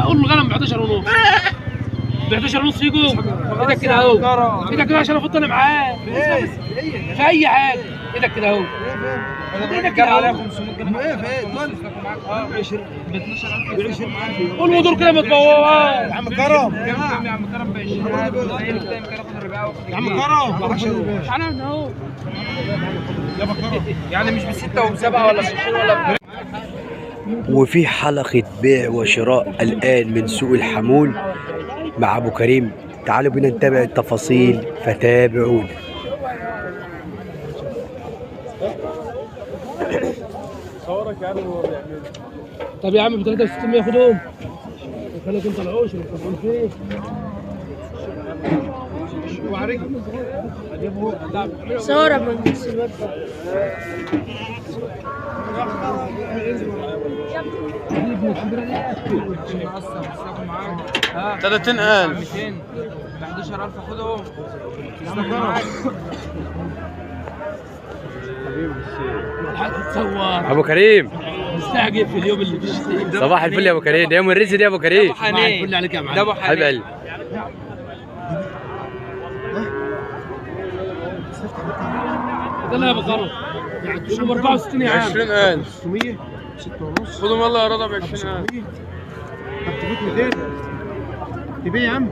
قول له الغنم ب 11 ونص. ب 11 ونص يجوا ايدك كده اهو. ايدك كده عشان افضل معاه في اي حاجه. ايدك كده اهو. ايدك كده على 500 جنيه. ايه فين؟ ب 12000 قول له دول كده ما تبوظوهاش. يا عم كرم يا عم كرم ب 20. يا عم كرم انا اهو يا كرم يعني مش ب6 وب7 ولا ب20 ولا وفي حلقة بيع وشراء الآن من سوق الحمول مع أبو كريم. تعالوا بينا نتابع التفاصيل فتابعونا. طب يا عم ب 6300 خدهم. خليك انت العشر انت بتقول فين؟ صورة مهندس الواد 30000 200 ب 11000 خدهم. تصور أبو كريم مستعجل في اليوم اللي فيه. صباح الفل يا أبو كريم. ده يوم الرزق يا أبو كريم. صباح الفل عليك يا معلم. ده أبو حبيب قلبي. ده يا ابو كرم خدهم 64 يا عم. 20000 600 6 ونص خدهم والله يا رضا ب 20000. طب تبيع 200 تبيع يا عم.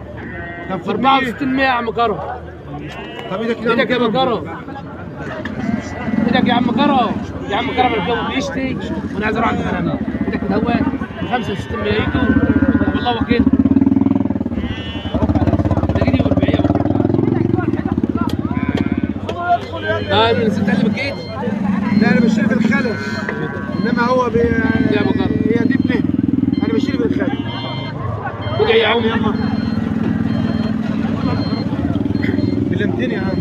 طب 6400 يا عم كرم. طب ايدك كده ايدك يا ابو كرم. ايدك يا عم كرم. يا عم كرم الجو بيشتي وانا عايز اروح عند غنم. ايدك كده هو 6500 يجوا والله وكيل. من 6000 بكيت. لا انا بشتري في الخلف انما هو يا ابو كرم هي دي ابنه. انا بشتري في الخلف. ادعي يا عم يلا بلمتني يا عم.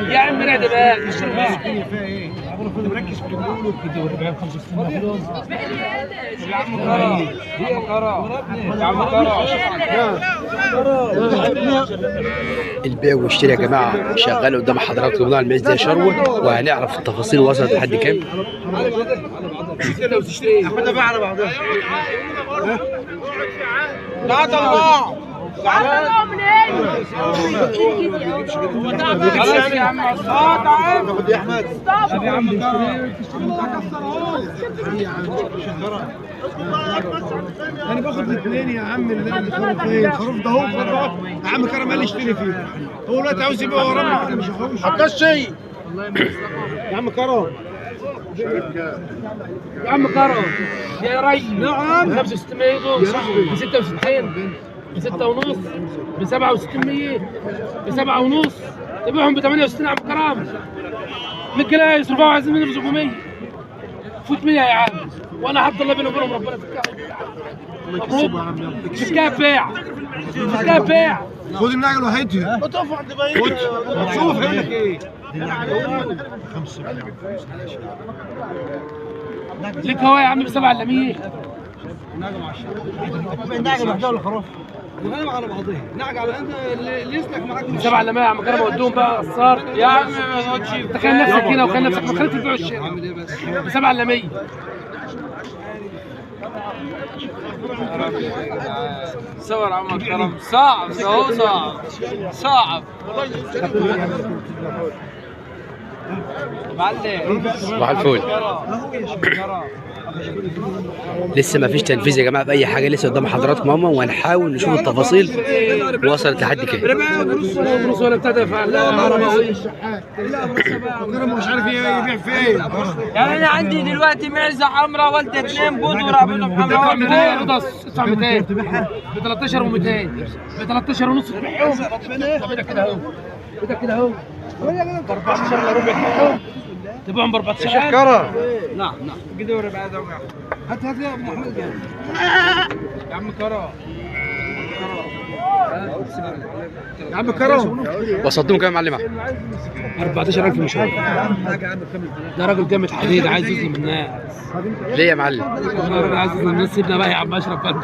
يا عم نادي بقى الدنيا فيها ايه؟ مركز في الجول كده 65 يا عم كرم يا عم البيع والشراء يا جماعة شغال قدام حضراتكم على الميز ده شروة، وهنعرف التفاصيل وصلت لحد كام. اخدها بقى على بعضها. لا طلع طلعوا منين؟ خلاص يا عم. تعال خد يا احمد. طب يا عم انا باخد الاثنين يا عم. الخروف ده هو يا عم كرم قال لي اشتري فيه. هو دلوقتي عاوز يبيع ورانا احنا مش هنخوش. حكاش يا عم كرم. يا عم كرم يا ري. نعم 6500 يجوا ب 66 ب 6 ونص ب 6700 ب 7 ونص تبيعهم ب 68 يا عم كرم. 100 جنيه يصرفوها عايزين منهم 700 فوت 100 يا عم. وانا حط الله بيني وبينهم ربنا يفكها. مبروك فكها بيع فكها بيع. خد النعجه لوحدها. اطف عند بعيد. شوف هيقول لك ايه. ليك هو يا عم ب 7 الا 100. النعجه لوحدها ولا خروف؟ الغنم على بعضها. نعجه على انت اللي يسلك معاك ب 7 الا 100 يا عم كرم. ودوهم بقى قصار يا عم. ما تقعدش تخيل نفسك هنا وكان نفسك ما خليت تبيع الشارع ب 7 الا 100. صور عم كرم صعب. هو صعب معلم. صباح الفل. لسه ما فيش تنفيذ يا جماعه باي حاجه، لسه قدام حضراتكم ماما، وهنحاول نشوف التفاصيل وصلت لحد كام. نص ولا ابتدى كرم مش عارف يبيع فين. يعني انا عندي دلوقتي معزه حمراء والده 2 بود ورابطهم حمراء. 200 رضص ادفع 200 ب 13 و200 ب 13 ونص تبيعهم. طب ايدك كده اهو. ايدك كده اهو ب 14 الا ربع تبيعهم. تبيعهم ب 14. كرم نعم كده وربع ده. هات يا ابو محمد. يا عم كرم يا عم كرم وصلتهم كام يا معلم؟ 14000 مش عارف. ده راجل جامد حديد عايز يظلم الناس. ليه يا معلم؟ انا راجل عايز يظلم الناس. سيبنا بقى يا عم اشرف بقى.